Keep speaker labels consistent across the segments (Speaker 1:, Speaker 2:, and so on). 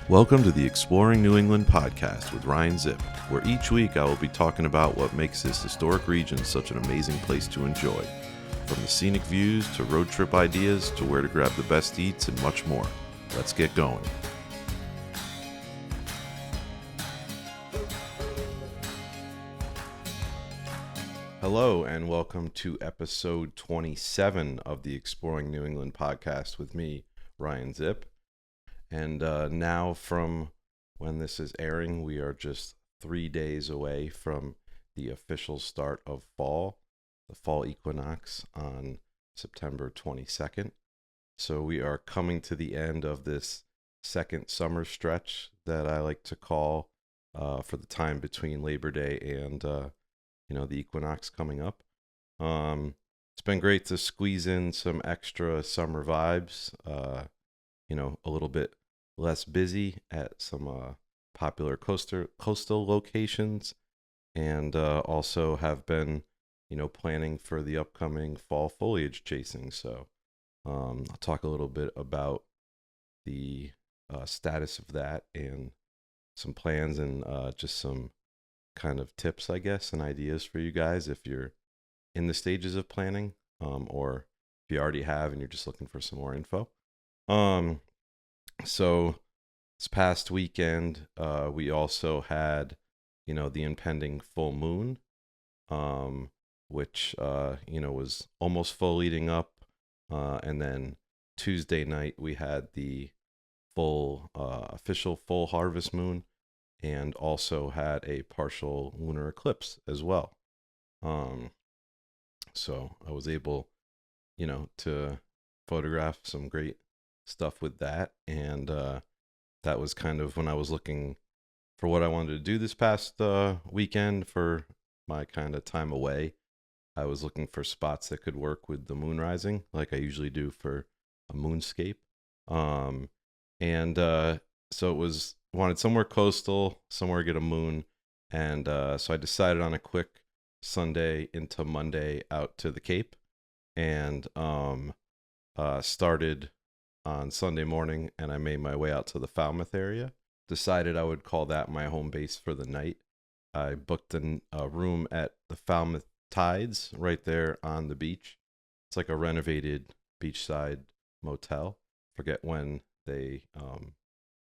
Speaker 1: Welcome to the Exploring New England podcast with Ryan Zipp, where each week I will be talking about what makes this historic region such an amazing place to enjoy. From the scenic views to road trip ideas to where to grab the best eats and much more. Let's get going. Hello and welcome to episode 27 of the Exploring New England podcast with me, Ryan Zipp. And now from when this is airing, we are just 3 days away from the official start of fall, the fall equinox on September 22nd. So we are coming to the end of this second summer stretch that I like to call for the time between Labor Day and the equinox coming up. It's been great to squeeze in some extra summer vibes, a little bit less busy at some popular coastal locations, and also have been, planning for the upcoming fall foliage chasing. So I'll talk a little bit about the status of that and some plans and just some kind of tips, I guess, and ideas for you guys if you're in the stages of planning, or if you already have and you're just looking for some more info. So this past weekend, we also had, the impending full moon, which, was almost full leading up. And then Tuesday night, we had the official full harvest moon, and also had a partial lunar eclipse as well. So I was able, to photograph some great stuff with that, and that was kind of when I was looking for what I wanted to do this past weekend for my kind of time away. I was looking for spots that could work with the moon rising, like I usually do for a moonscape. So it was wanted somewhere coastal, somewhere to get a moon, and so I decided on a quick Sunday into Monday out to the Cape, and started on Sunday morning, and I made my way out to the Falmouth area. Decided I would call that my home base for the night. I booked a room at the Falmouth Tides right there on the beach. It's like a renovated beachside motel. Forget when they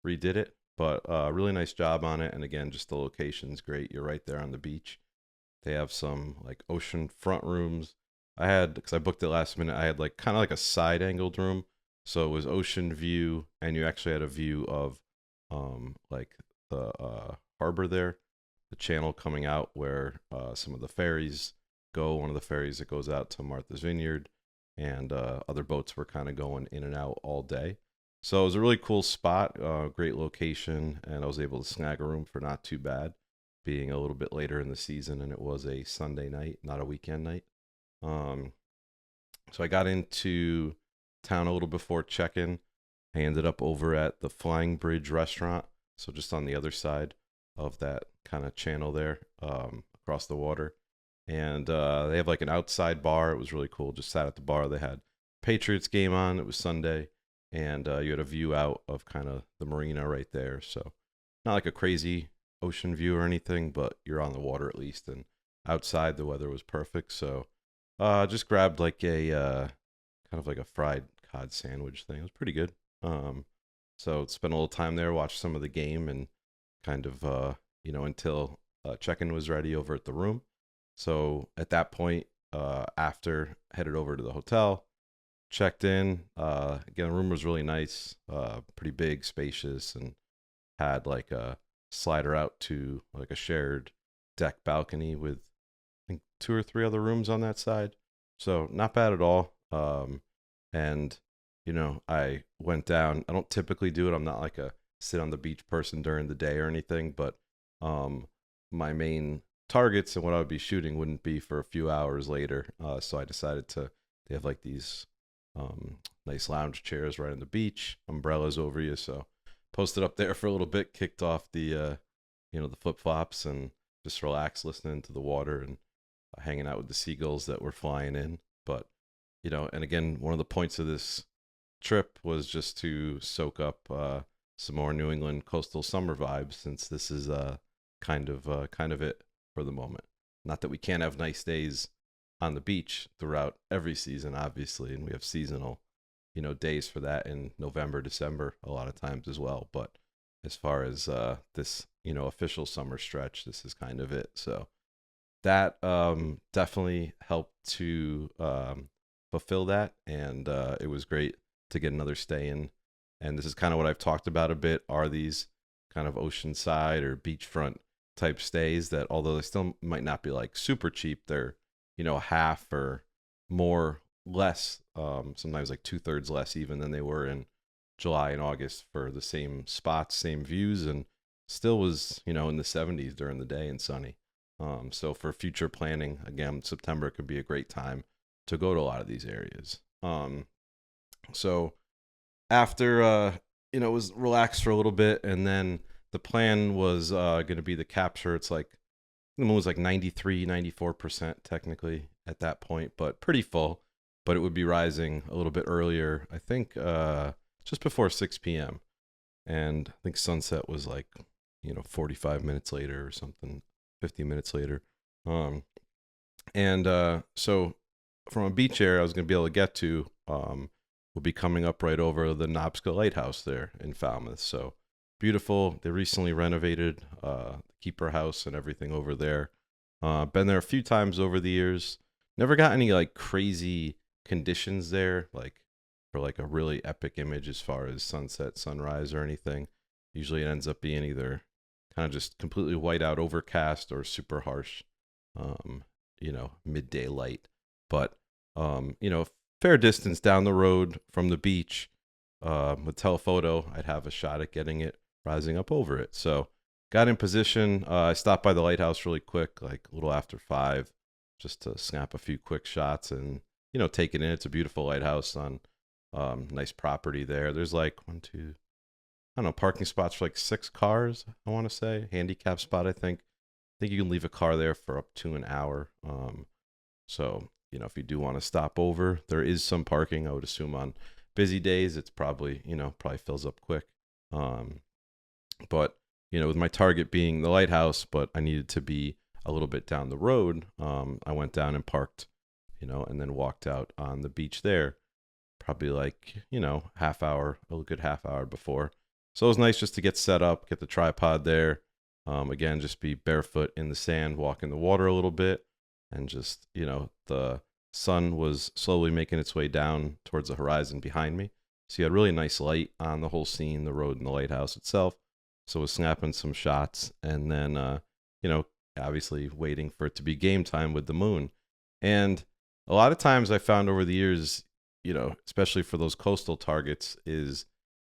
Speaker 1: redid it, but really nice job on it. And again, just the location's great. You're right there on the beach. They have some like ocean front rooms. Because I booked it last minute, I had like kind of like a side angled room. So it was ocean view, and you actually had a view of like the harbor there, the channel coming out where some of the ferries go, one of the ferries that goes out to Martha's Vineyard, and other boats were kind of going in and out all day. So it was a really cool spot, great location, and I was able to snag a room for not too bad, being a little bit later in the season, and it was a Sunday night, not a weekend night. So I got into town a little before check-in. I ended up over at the Flying Bridge restaurant, so just on the other side of that kind of channel there, across the water. And they have like an outside bar. It was really cool. Just sat at the bar. They had Patriots game on. It was Sunday, and you had a view out of kind of the marina right there. So not like a crazy ocean view or anything, but you're on the water at least. And outside, the weather was perfect. So just grabbed like a kind of like a fried cod sandwich thing. It was pretty good. So spent a little time there, watched some of the game, and kind of until check-in was ready over at the room. So at that point, after headed over to the hotel, checked in. Again, the room was really nice, pretty big, spacious, and had like a slider out to like a shared deck balcony with I think 2 or 3 other rooms on that side. So not bad at all. And I went down. I don't typically do it. I'm not like a sit on the beach person during the day or anything, but my main targets and what I would be shooting wouldn't be for a few hours later. So I decided they have like these nice lounge chairs right on the beach, umbrellas over you. So posted up there for a little bit, kicked off the the flip-flops, and just relaxed listening to the water and hanging out with the seagulls that were flying in. But and again, one of the points of this trip was just to soak up some more New England coastal summer vibes, since this is kind of it for the moment. Not that we can't have nice days on the beach throughout every season, obviously, and we have seasonal, days for that in November, December, a lot of times as well. But as far as this, official summer stretch, this is kind of it. So that definitely helped to fulfill that, and it was great to get another stay in. And this is kind of what I've talked about a bit, are these kind of oceanside or beachfront type stays that, although they still might not be like super cheap, they're half or more less, sometimes like 2/3 less even than they were in July and August for the same spots, same views, and still was in the 70s during the day and sunny. So for future planning, again, September could be a great time to go to a lot of these areas. So after it was relaxed for a little bit, and then the plan was going to be the capture. It's like the moon was like 93-94% technically at that point, but pretty full. But it would be rising a little bit earlier, I think just before 6 p.m. And I think sunset was like 45 minutes later or something, 50 minutes later. So from a beach area I was going to be able to get to will be coming up right over the Knobska Lighthouse there in Falmouth. So beautiful. They recently renovated the Keeper House and everything over there. Been there a few times over the years. Never got any like crazy conditions there, like for like a really epic image as far as sunset, sunrise, or anything. Usually it ends up being either kind of just completely white out, overcast, or super harsh, midday light. But, fair distance down the road from the beach, with telephoto, I'd have a shot at getting it rising up over it. So got in position. I stopped by the lighthouse really quick, like a little after 5, just to snap a few quick shots and, take it in. It's a beautiful lighthouse on nice property there. There's like parking spots for like 6 cars, I want to say. Handicap spot, I think. I think you can leave a car there for up to an hour. So, if you do want to stop over, there is some parking. I would assume on busy days, it's probably fills up quick. But, with my target being the lighthouse, but I needed to be a little bit down the road, I went down and parked, and then walked out on the beach there, probably like, a good half hour before. So it was nice just to get set up, get the tripod there. Again, just be barefoot in the sand, walk in the water a little bit, and just, the sun was slowly making its way down towards the horizon behind me. So you had really nice light on the whole scene, the road and the lighthouse itself. So I was snapping some shots, and then, obviously waiting for it to be game time with the moon. And a lot of times I found over the years, especially for those coastal targets, is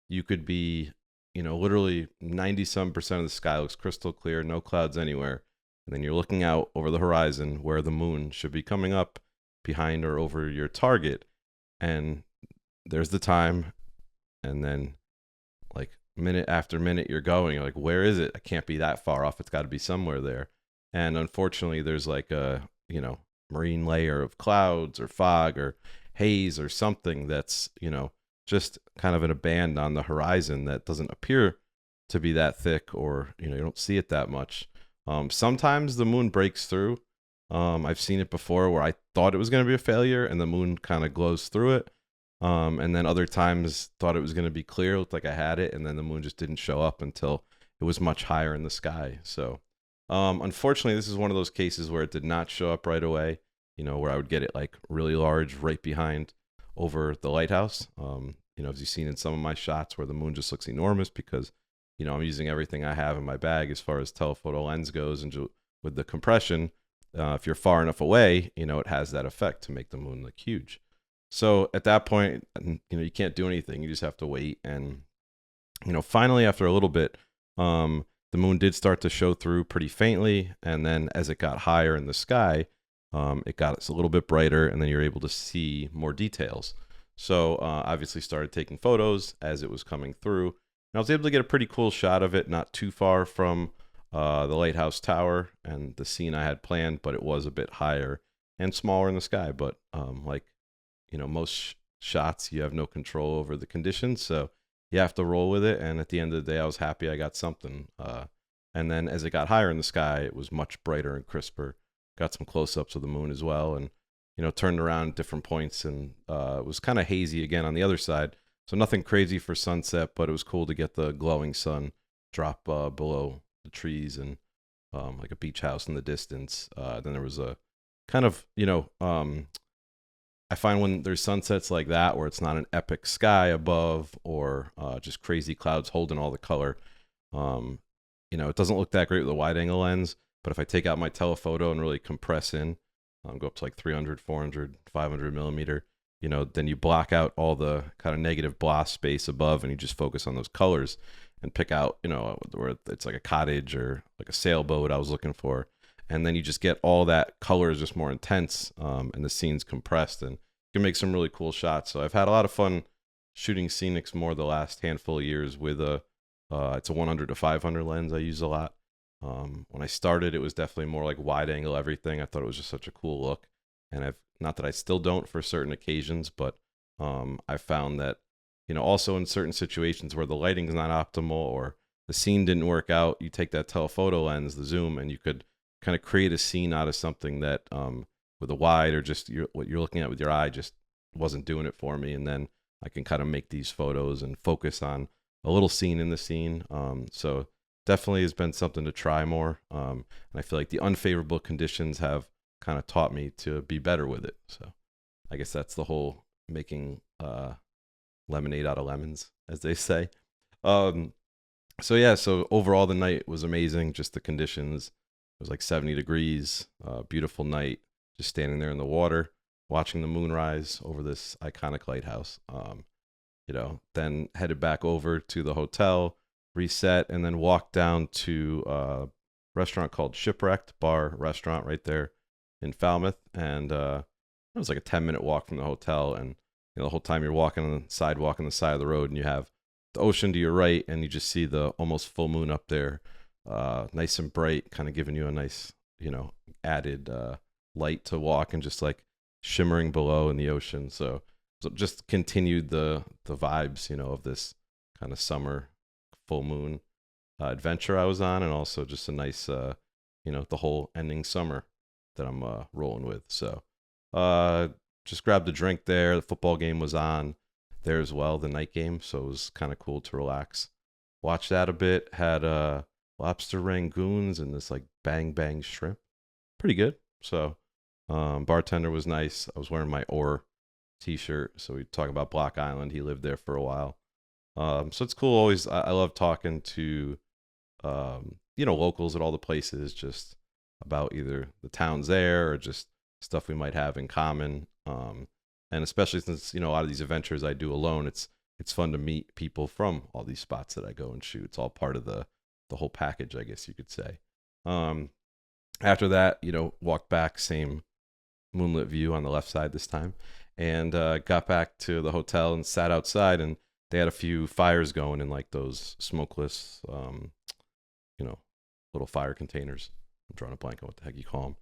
Speaker 1: you could be, literally 90-some% of the sky looks crystal clear, no clouds anywhere. And then you're looking out over the horizon where the moon should be coming up behind or over your target. And there's the time. And then like minute after minute you're going, you're like, where is it? I can't be that far off. It's got to be somewhere there. And unfortunately, there's like a, marine layer of clouds or fog or haze or something that's, just kind of in a band on the horizon that doesn't appear to be that thick, or, you don't see it that much. Sometimes the moon breaks through. I've seen it before where I thought it was going to be a failure and the moon kind of glows through it. And then other times thought it was going to be clear, looked like I had it, and then the moon just didn't show up until it was much higher in the sky. So, unfortunately, this is one of those cases where it did not show up right away, where I would get it like really large right behind over the lighthouse. As you've seen in some of my shots where the moon just looks enormous because, I'm using everything I have in my bag as far as telephoto lens goes, and with the compression, if you're far enough away, it has that effect to make the moon look huge. So at that point, you can't do anything. You just have to wait. And, finally, after a little bit, the moon did start to show through pretty faintly. And then as it got higher in the sky, it got a little bit brighter, and then you're able to see more details. So obviously started taking photos as it was coming through. And I was able to get a pretty cool shot of it, not too far from the lighthouse tower and the scene I had planned, but it was a bit higher and smaller in the sky. But most shots, you have no control over the conditions. So you have to roll with it. And at the end of the day, I was happy I got something. And then as it got higher in the sky, it was much brighter and crisper. Got some close-ups of the moon as well, and turned around at different points, and it was kind of hazy again on the other side. So nothing crazy for sunset, but it was cool to get the glowing sun drop below the trees and like a beach house in the distance. Then there was a kind of, I find when there's sunsets like that where it's not an epic sky above or just crazy clouds holding all the color, it doesn't look that great with a wide angle lens. But if I take out my telephoto and really compress in, go up to like 300, 400, 500 millimeter, then you block out all the kind of negative gloss space above and you just focus on those colors and pick out, where it's like a cottage or like a sailboat I was looking for. And then you just get all that color is just more intense, and the scene's compressed, and you can make some really cool shots. So I've had a lot of fun shooting scenics more the last handful of years with it's a 100 to 500 lens I use a lot. When I started, it was definitely more like wide angle everything. I thought it was just such a cool look. And not that I still don't for certain occasions, but I found that, also in certain situations where the lighting's not optimal or the scene didn't work out, you take that telephoto lens, the zoom, and you could kind of create a scene out of something that with a wide or just what you're looking at with your eye just wasn't doing it for me. And then I can kind of make these photos and focus on a little scene in the scene. So definitely has been something to try more. And I feel like the unfavorable conditions have kind of taught me to be better with it. So I guess that's the whole making lemonade out of lemons, as they say. So overall the night was amazing. Just the conditions. It was like 70 degrees, beautiful night, just standing there in the water, watching the moon rise over this iconic lighthouse. Then headed back over to the hotel, reset, and then walked down to a restaurant called Shipwrecked Bar Restaurant right there in Falmouth. And it was like a 10-minute walk from the hotel. And the whole time you're walking on the sidewalk on the side of the road, and you have the ocean to your right, and you just see the almost full moon up there. Nice and bright, kind of giving you a nice, added light to walk, and just like shimmering below in the ocean. So just continued the vibes, of this kind of summer full moon adventure I was on, and also just a nice, the whole ending summer that I'm rolling with. So just grabbed a drink there. The football game was on there as well, the night game. So it was kind of cool to relax. Watched that a bit. Had lobster rangoons and this like bang bang shrimp. Pretty good. So bartender was nice. I was wearing my Orr t-shirt. So we talk about Block Island. He lived there for a while. So it's cool. Always, I love talking to, locals at all the places, just about either the towns there or just stuff we might have in common. And especially since, a lot of these adventures I do alone, it's fun to meet people from all these spots that I go and shoot. It's all part of the whole package, I guess you could say. After that, walked back, same moonlit view on the left side this time, and got back to the hotel and sat outside, and they had a few fires going in like those smokeless, little fire containers. I'm drawing a blank on what the heck you call them.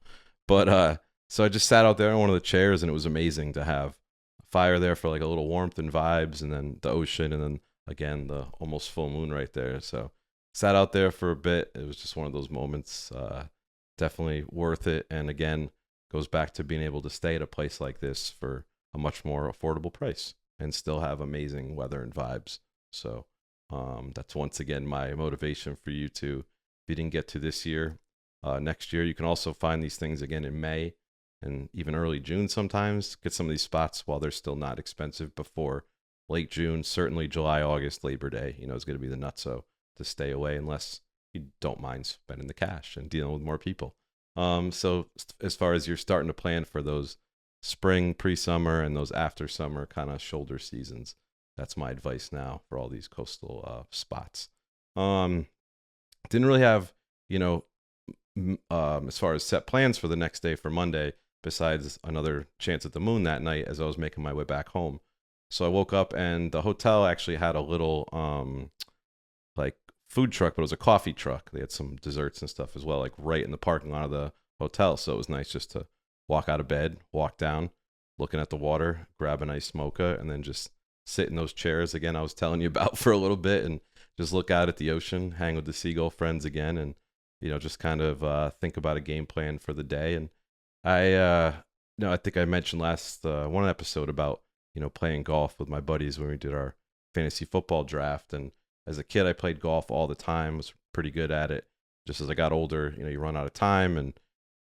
Speaker 1: But so I just sat out there on one of the chairs, and it was amazing to have a fire there for like a little warmth and vibes, and then the ocean, and then again the almost full moon right there. So sat out there for a bit. It was just one of those moments. Definitely worth it. And again, goes back to being able to stay at a place like this for a much more affordable price and still have amazing weather and vibes. So that's once again my motivation for you to, if you didn't get to this year, next year. You can also find these things again in May and even early June sometimes. Get some of these spots while they're still not expensive before late June, certainly July, August, Labor Day. It's going to be the nutso to stay away unless you don't mind spending the cash and dealing with more people. So as far as you're starting to plan for those spring, pre-summer, and those after summer kind of shoulder seasons, that's my advice now for all these coastal spots. Didn't really have, as far as set plans for the next day for Monday, besides another chance at the moon that night as I was making my way back home. So I woke up and the hotel actually had a little like food truck, but it was a coffee truck. They had some desserts and stuff as well, like right in the parking lot of the hotel. So it was nice just to walk out of bed, walk down, looking at the water, grab a nice mocha, and then just sit in those chairs again I was telling you about for a little bit and just look out at the ocean, hang with the seagull friends again, and just kind of think about a game plan for the day. And I think I mentioned last one episode about playing golf with my buddies when we did our fantasy football draft. And as a kid, I played golf all the time, was pretty good at it. Just as I got older, you run out of time, and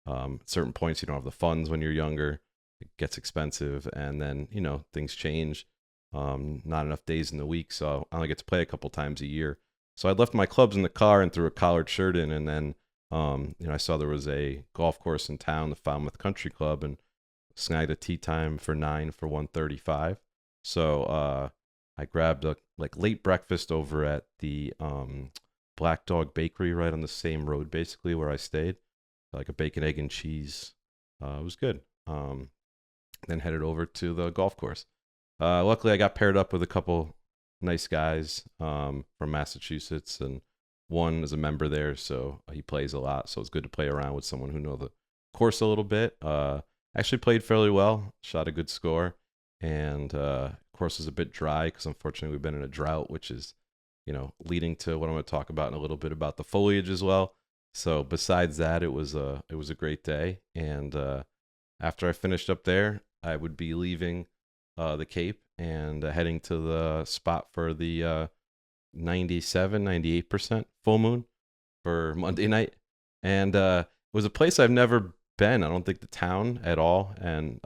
Speaker 1: at certain points, you don't have the funds when you're younger. It gets expensive, and then things change. Not enough days in the week, so I only get to play a couple times a year. So I left my clubs in the car and threw a collared shirt in, and then I saw there was a golf course in town, the Falmouth Country Club, and snagged a tee time for 9 for 135. So I grabbed a late breakfast over at the Black Dog Bakery right on the same road basically where I stayed, like a bacon, egg, and cheese. It was good. Then headed over to the golf course. Luckily, I got paired up with a couple nice guys from Massachusetts, and one is a member there, so he plays a lot. So it's good to play around with someone who knows the course a little bit. Actually played fairly well, shot a good score, and course was a bit dry because unfortunately we've been in a drought, which is leading to what I'm going to talk about in a little bit about the foliage as well. So besides that, it was a great day, and after I finished up there, I would be leaving the Cape and heading to the spot for the 98% full moon for Monday night. And it was a place I've never been. I don't think the town at all. And,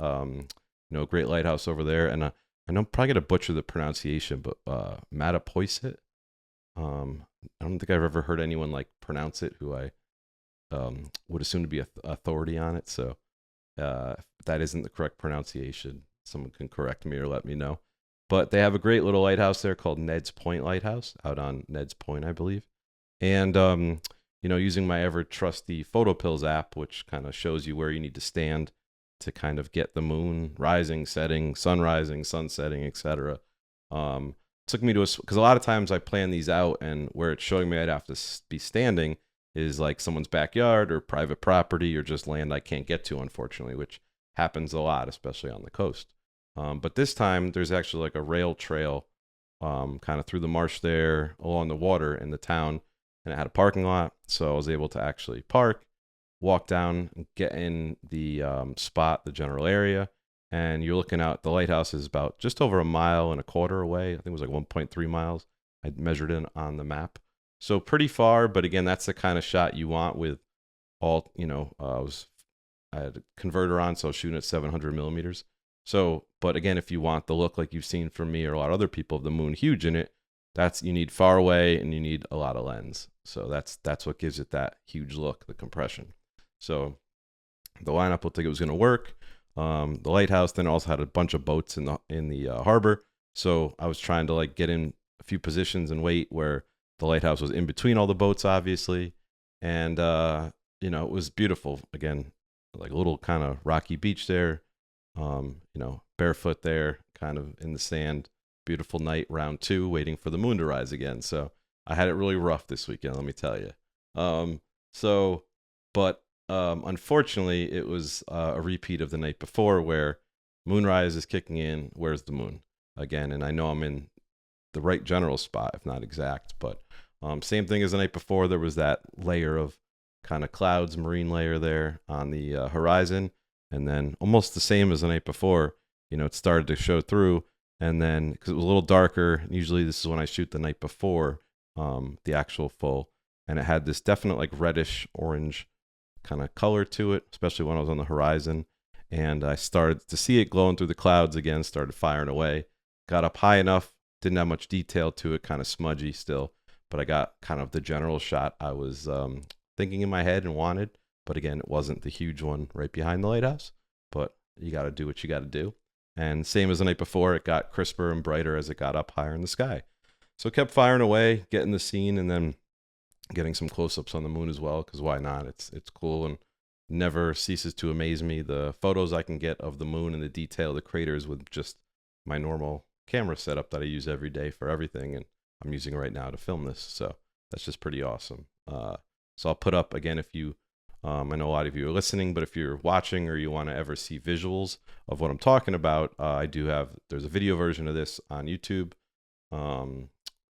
Speaker 1: great lighthouse over there. And I know I'm probably going to butcher the pronunciation, but Mattapoisett. I don't think I've ever heard anyone pronounce it who I would assume to be authority on it. So if that isn't the correct pronunciation, someone can correct me or let me know. But they have a great little lighthouse there called Ned's Point Lighthouse out on Ned's Point, I believe. And, using my ever trusty PhotoPills app, which kind of shows you where you need to stand to kind of get the moon rising, setting, sun rising, sun setting, etc. Took me to because a lot of times I plan these out, and where it's showing me I'd have to be standing is like someone's backyard or private property or just land I can't get to, unfortunately, which happens a lot, especially on the coast. But this time there's actually a rail trail kind of through the marsh there along the water in the town, and it had a parking lot, so I was able to actually park, walk down, and get in the spot, the general area, and you're looking out. The lighthouse is about just over 1.25 miles away. I think it was 1.3 miles. I measured it on the map. So pretty far, but again, that's the kind of shot you want with all, I had a converter on, so I was shooting at 700 millimeters. So, but again, if you want the look like you've seen from me or a lot of other people of the moon huge in it, you need far away and you need a lot of lens. So that's what gives it that huge look, the compression. So the lineup looked like it was going to work. The lighthouse then also had a bunch of boats in the harbor. So I was trying to get in a few positions and wait where the lighthouse was in between all the boats, obviously. And, it was beautiful. Again, a little kind of rocky beach there, barefoot there, kind of in the sand. Beautiful night, round 2, waiting for the moon to rise again. So I had it really rough this weekend, let me tell you. Unfortunately, it was a repeat of the night before where moonrise is kicking in. Where's the moon again? And I know I'm in the right general spot, if not exact, but same thing as the night before. There was that layer of kind of clouds, marine layer there on the horizon, and then almost the same as the night before, it started to show through. And then because it was a little darker, usually this is when I shoot the night before the actual full, and it had this definite reddish orange kind of color to it, especially when I was on the horizon. And I started to see it glowing through the clouds again, started firing away, got up high enough, didn't have much detail to it, kind of smudgy still, but I got kind of the general shot I was thinking in my head and wanted. But again, it wasn't the huge one right behind the lighthouse, but you got to do what you got to do. And same as the night before, it got crisper and brighter as it got up higher in the sky. So kept firing away, getting the scene, and then getting some close-ups on the moon as well, because why not? It's cool and never ceases to amaze me the photos I can get of the moon and the detail of the craters with just my normal camera setup that I use every day for everything, and I'm using right now to film this. So that's just pretty awesome. So I'll put up, again, if you I know a lot of you are listening, but if you're watching or you want to ever see visuals of what I'm talking about, there's a video version of this on YouTube.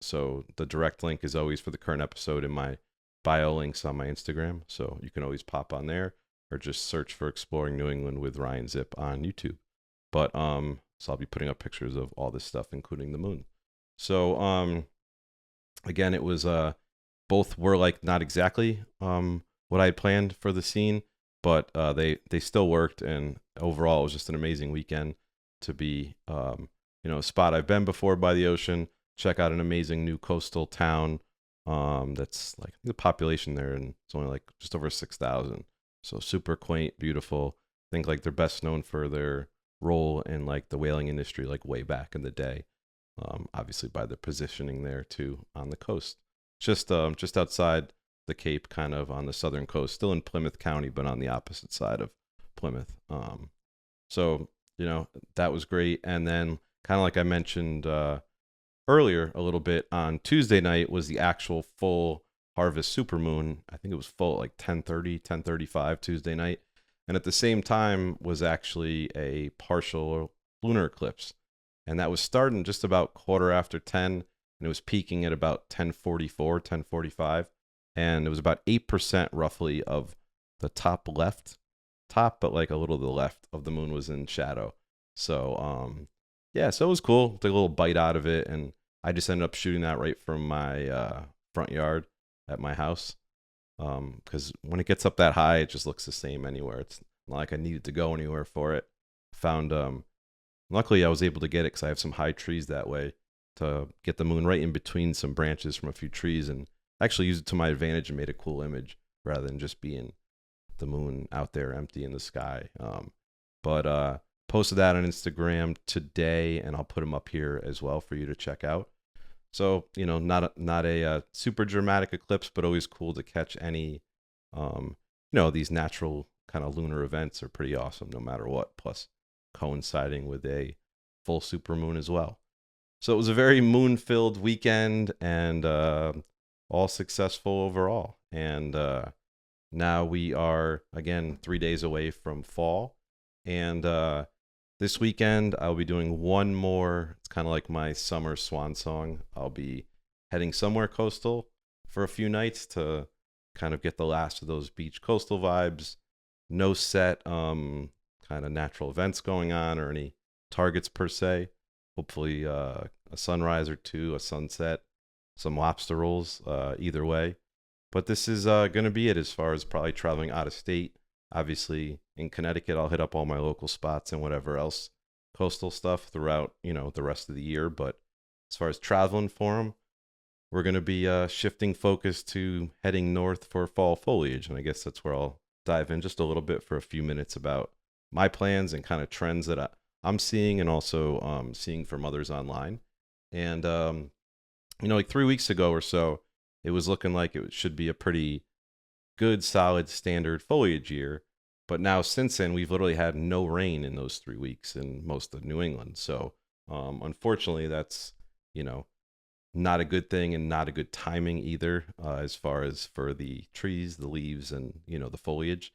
Speaker 1: So the direct link is always for the current episode in my bio links on my Instagram. So you can always pop on there or just search for Exploring New England with Ryan Zipp on YouTube. But so I'll be putting up pictures of all this stuff, including the moon. So again, it was both were like not exactly what I had planned for the scene, but they still worked, and overall it was just an amazing weekend to be a spot I've been before by the ocean. Check out an amazing new coastal town that's like the population there, and it's only like just over 6,000. So super quaint, beautiful. I think like they're best known for their role in like the whaling industry, like way back in the day. Obviously by the positioning there too on the coast, just outside the Cape, kind of on the southern coast, still in Plymouth County, but on the opposite side of Plymouth. So that was great. And then kind of like I mentioned earlier a little bit, on Tuesday night was the actual full harvest supermoon. I think it was full at like 10:30, 10:35 Tuesday night. And at the same time was actually a partial lunar eclipse. And that was starting just about 10:15, and it was peaking at about 10:44, 10:45. And it was about 8% roughly of the top, but like a little to the left of the moon was in shadow. So, yeah, so it was cool. Took a little bite out of it, and I just ended up shooting that right from my front yard at my house. Because when it gets up that high, it just looks the same anywhere. It's not like I needed to go anywhere for it. Luckily, I was able to get it because I have some high trees that way to get the moon right in between some branches from a few trees, and actually used it to my advantage and made a cool image rather than just being the moon out there empty in the sky. But posted that on Instagram today, and I'll put them up here as well for you to check out. So, not a super dramatic eclipse, but always cool to catch any, these natural kind of lunar events are pretty awesome no matter what. Plus, coinciding with a full supermoon as well. So it was a very moon-filled weekend, and all successful overall. And now we are, again, 3 days away from fall. And this weekend, I'll be doing one more. It's kind of like my summer swan song. I'll be heading somewhere coastal for a few nights to kind of get the last of those beach coastal vibes. No set kind of natural events going on or any targets per se. Hopefully a sunrise or two, a sunset, some lobster rolls, either way. But this is going to be it as far as probably traveling out of state. Obviously, in Connecticut, I'll hit up all my local spots and whatever else coastal stuff throughout, the rest of the year. But as far as traveling for them, we're going to be shifting focus to heading north for fall foliage. And I guess that's where I'll dive in just a little bit for a few minutes about my plans and kind of trends that I'm seeing, and also seeing from others online. And, like 3 weeks ago or so, it was looking like it should be a pretty good, solid, standard foliage year. But now since then, we've literally had no rain in those 3 weeks in most of New England. So unfortunately, that's, not a good thing and not a good timing either, as far as for the trees, the leaves, and, the foliage.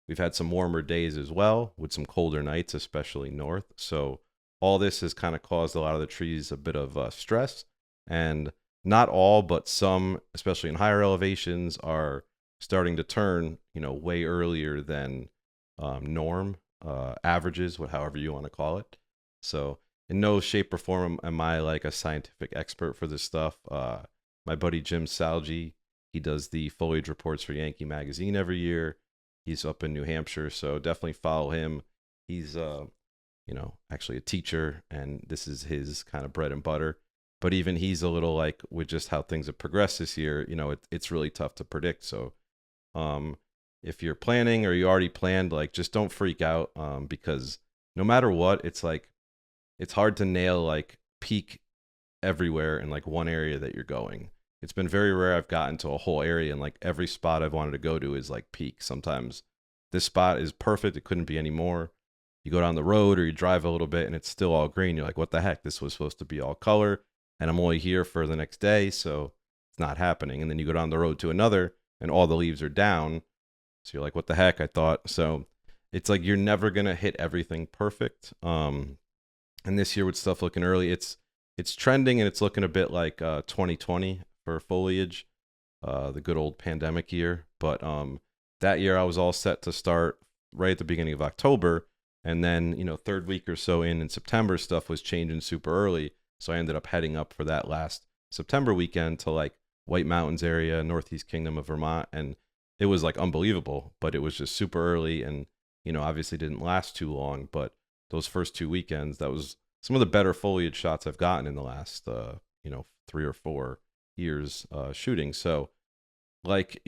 Speaker 1: We've had some warmer days as well with some colder nights, especially north. So all this has kind of caused a lot of the trees a bit of stress. And not all, but some, especially in higher elevations, are starting to turn, way earlier than norm, averages, however you want to call it. So in no shape or form am I like a scientific expert for this stuff. My buddy Jim Salgi, he does the foliage reports for Yankee Magazine every year. He's up in New Hampshire, so definitely follow him. He's, actually a teacher, and this is his kind of bread and butter. But even he's a little like, with just how things have progressed this year, it's really tough to predict. So if you're planning or you already planned, like, just don't freak out, because no matter what, it's like, it's hard to nail like peak everywhere in like one area that you're going. It's been very rare I've gotten to a whole area and like every spot I've wanted to go to is like peak. Sometimes this spot is perfect. It couldn't be any more. You go down the road or you drive a little bit and it's still all green. You're like, what the heck? This was supposed to be all color, and I'm only here for the next day, so it's not happening. And then you go down the road to another and all the leaves are down, So you're like, what the heck? I thought so. It's like you're never gonna hit everything perfect. And this year with stuff looking early, it's trending and it's looking a bit like 2020 for foliage, the good old pandemic year. But that year I was all set to start right at the beginning of October, and then third week or so in September, stuff was changing super early. So I ended up heading up for that last September weekend to like White Mountains area, Northeast Kingdom of Vermont, and it was like unbelievable. But it was just super early, and obviously didn't last too long. But those first 2 weekends, that was some of the better foliage shots I've gotten in the last 3 or 4 years shooting. So like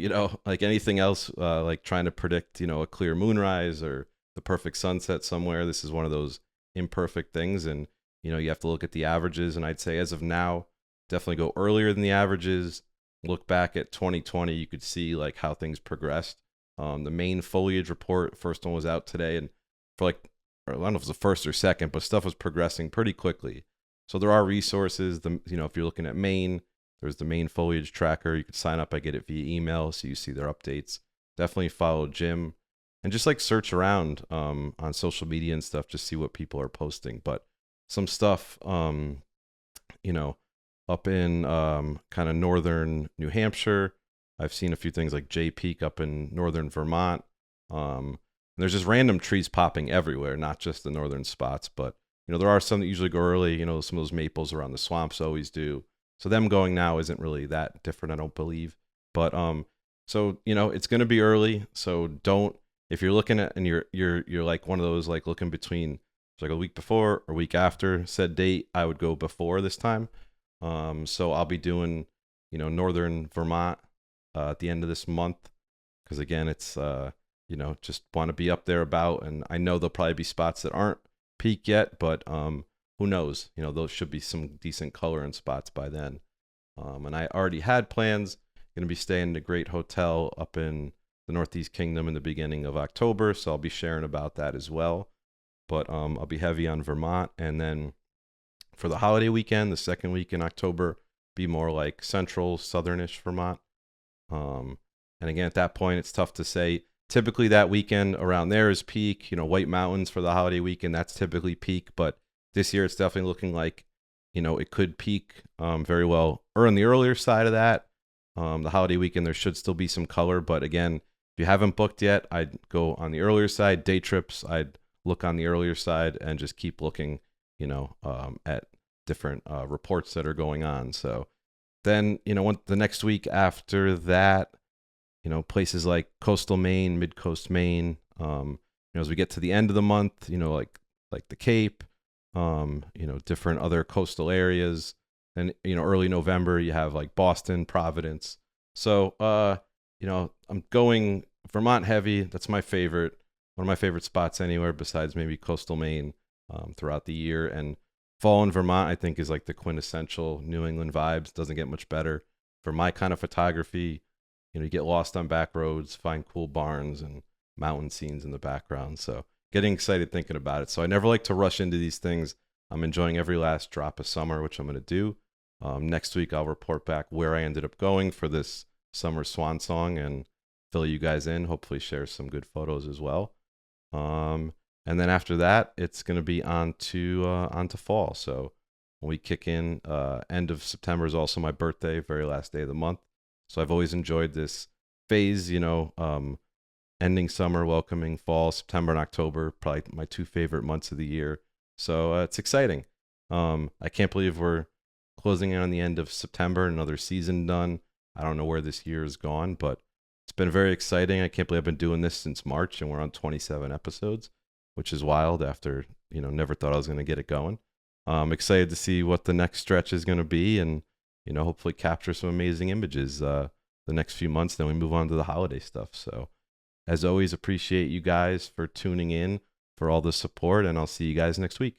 Speaker 1: anything else, like trying to predict a clear moonrise or the perfect sunset somewhere, this is one of those imperfect things. And you have to look at the averages, and I'd say as of now, definitely go earlier than the averages. Look back at 2020, you could see like how things progressed. The main foliage report, first one was out today, and for like, or I don't know if it was the first or second, but stuff was progressing pretty quickly. So there are resources. If you're looking at Maine, there's the Maine foliage tracker. You could sign up. I get it via email, so you see their updates. Definitely follow Jim, and just like search around on social media and stuff, just see what people are posting. But some stuff, up in kind of northern New Hampshire, I've seen a few things like Jay Peak up in northern Vermont. And there's just random trees popping everywhere, not just the northern spots, but there are some that usually go early. Some of those maples around the swamps always do. So them going now isn't really that different, I don't believe. But so it's going to be early. So don't, if you're looking at and you're like one of those like looking between like a week before or week after said date, I would go before this time. So I'll be doing northern Vermont at the end of this month, because again it's just want to be up there about, and I know there'll probably be spots that aren't peak yet, but who knows? Those should be some decent color in spots by then. And I already had plans. Going to be staying in a great hotel up in the Northeast Kingdom in the beginning of October, so I'll be sharing about that as well. But I'll be heavy on Vermont, and then for the holiday weekend, the second week in October, be more like central, southernish Vermont. And again, at that point, it's tough to say. Typically, that weekend around there is peak. White Mountains for the holiday weekend, that's typically peak. But this year, it's definitely looking like, it could peak very well, or on the earlier side of that. The holiday weekend, there should still be some color. But again, if you haven't booked yet, I'd go on the earlier side. Day trips, I'd look on the earlier side and just keep looking, at different reports that are going on. So then, the next week after that, places like coastal Maine, mid-coast Maine, as we get to the end of the month, like the Cape, different other coastal areas. And, early November, you have like Boston, Providence. So, I'm going Vermont heavy. That's my favorite, one of my favorite spots anywhere besides maybe coastal Maine throughout the year. And fall in Vermont, I think, is like the quintessential New England vibes. Doesn't get much better for my kind of photography. You get lost on back roads, find cool barns and mountain scenes in the background. So getting excited thinking about it. So I never like to rush into these things. I'm enjoying every last drop of summer, which I'm going to do. Next week, I'll report back where I ended up going for this summer swan song and fill you guys in, hopefully share some good photos as well. And then after that, it's going to be on to fall. So when we kick in, end of September is also my birthday, very last day of the month. So I've always enjoyed this phase, ending summer, welcoming fall. September and October, probably my two favorite months of the year. So it's exciting. I can't believe we're closing in on the end of September, another season done. I don't know where this year has gone, but it's been very exciting. I can't believe I've been doing this since March, and we're on 27 episodes, which is wild after, never thought I was going to get it going. I'm excited to see what the next stretch is going to be, and hopefully capture some amazing images the next few months. Then we move on to the holiday stuff. So as always, appreciate you guys for tuning in, for all the support, and I'll see you guys next week.